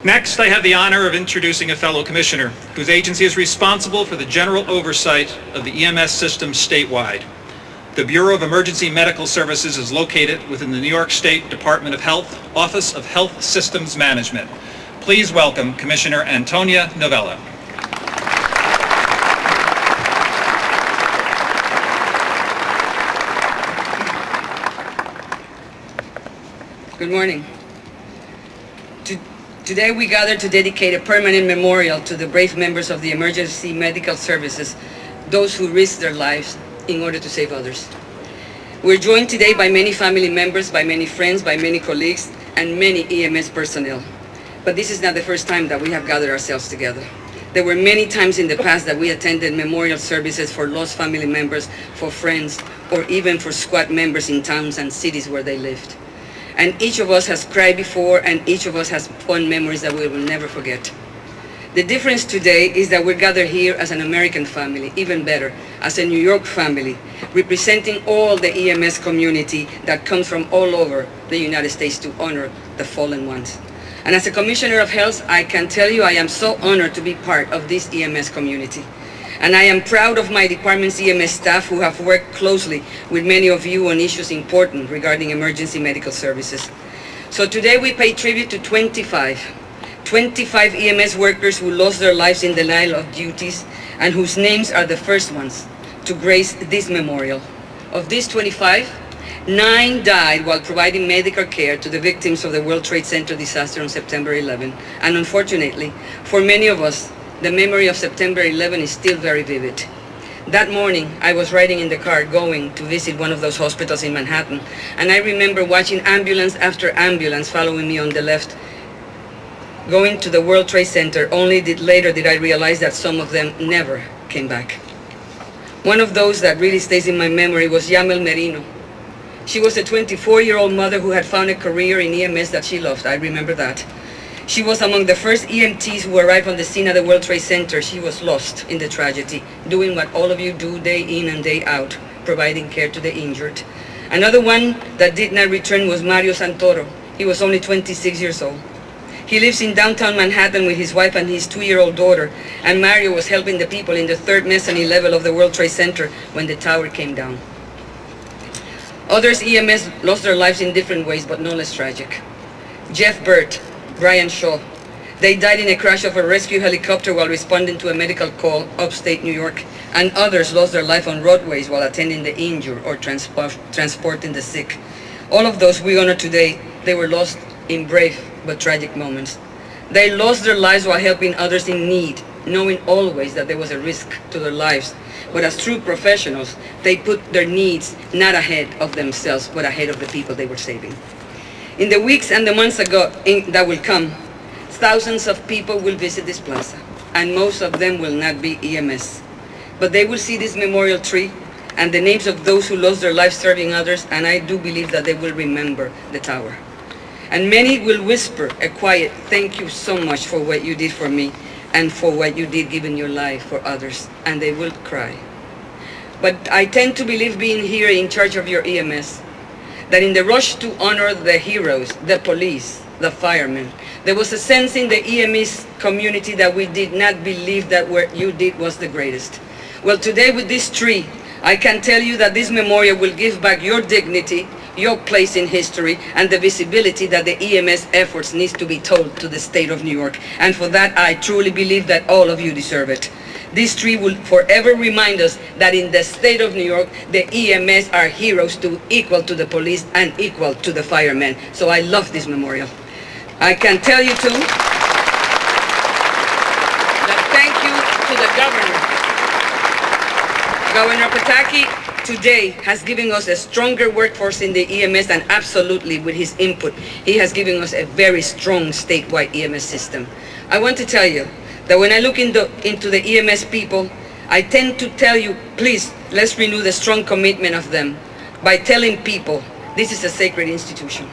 Next, I have the honor of introducing a fellow commissioner whose agency is responsible for the general oversight of the EMS system statewide. The Bureau of Emergency Medical Services is located within the New York State Department of Health, Office of Health Systems Management. Please welcome Commissioner Antonia Novello. Good morning. Today we gather to dedicate a permanent memorial to the brave members of the emergency medical services, those who risk their lives in order to save others. We're joined today by many family members, by many friends, by many colleagues, and many EMS personnel. But this is not the first time that we have gathered ourselves together. There were many times in the past that we attended memorial services for lost family members, for friends, or even for squad members in towns and cities where they lived. And each of us has cried before, and each of us has fond memories that we will never forget. The difference today is that we're gathered here as an American family, even better, as a New York family, representing all the EMS community that comes from all over the United States to honor the fallen ones. And as a Commissioner of Health, I can tell you I am so honored to be part of this EMS community. And I am proud of my department's EMS staff who have worked closely with many of you on issues important regarding emergency medical services. So today we pay tribute to 25 EMS workers who lost their lives in the line of duties and whose names are the first ones to grace this memorial. Of these 25, 9 died while providing medical care to the victims of the World Trade Center disaster on September 11. And unfortunately, for many of us, the memory of September 11 is still very vivid. That morning, I was riding in the car going to visit one of those hospitals in Manhattan, and I remember watching ambulance after ambulance following me on the left, going to the World Trade Center. Only later did I realize that some of them never came back. One of those that really stays in my memory was Yamel Merino. She was a 24-year-old mother who had found a career in EMS that she loved. I remember that. She was among the first EMTs who arrived on the scene at the World Trade Center. She was lost in the tragedy, doing what all of you do day in and day out, providing care to the injured. Another one that did not return was Mario Santoro. He was only 26 years old. He lives in downtown Manhattan with his wife and his 2-year-old daughter, and Mario was helping the people in the 3rd mezzanine level of the World Trade Center when the tower came down. Others EMS lost their lives in different ways, but no less tragic. Jeff Burt, Brian Shaw. They died in a crash of a rescue helicopter while responding to a medical call upstate New York, and others lost their life on roadways while attending the injured or transporting the sick. All of those we honor today, they were lost in brave but tragic moments. They lost their lives while helping others in need, knowing always that there was a risk to their lives. But as true professionals, they put their needs not ahead of themselves, but ahead of the people they were saving. In the weeks and the months that will come, thousands of people will visit this plaza, and most of them will not be EMS. But they will see this memorial tree and the names of those who lost their lives serving others, and I do believe that they will remember the tower. And many will whisper a quiet thank you so much for what you did for me and for what you did giving your life for others, and they will cry. But I tend to believe, being here in charge of your EMS, that in the rush to honor the heroes, the police, the firemen, there was a sense in the EMS community that we did not believe that what you did was the greatest. Well, today with this tree, I can tell you that this memorial will give back your dignity, your place in history, and the visibility that the EMS efforts needs to be told to the state of New York. And for that, I truly believe that all of you deserve it. This tree will forever remind us that in the state of New York, the EMS are heroes equal to the police and equal to the firemen. So I love this memorial. I can tell you too that thank you to the governor. Governor Pataki today has given us a stronger workforce in the EMS, and absolutely with his input, he has given us a very strong statewide EMS system. I want to tell you that when I look into the EMS people, I tend to tell you, please, let's renew the strong commitment of them by telling people this is a sacred institution,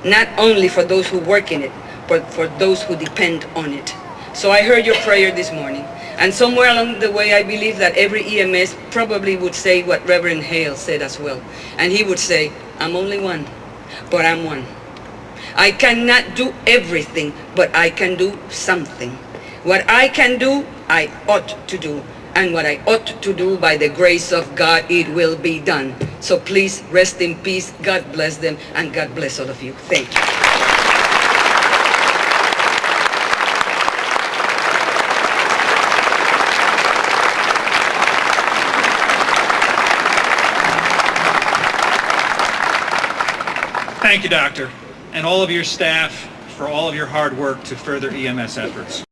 not only for those who work in it, but for those who depend on it. So I heard your prayer this morning, and somewhere along the way, I believe that every EMS probably would say what Reverend Hale said as well. And he would say, I'm only one, but I'm one. I cannot do everything, but I can do something. What I can do, I ought to do. And what I ought to do, by the grace of God, it will be done. So please rest in peace. God bless them, and God bless all of you. Thank you. Thank you, Doctor, and all of your staff for all of your hard work to further EMS efforts.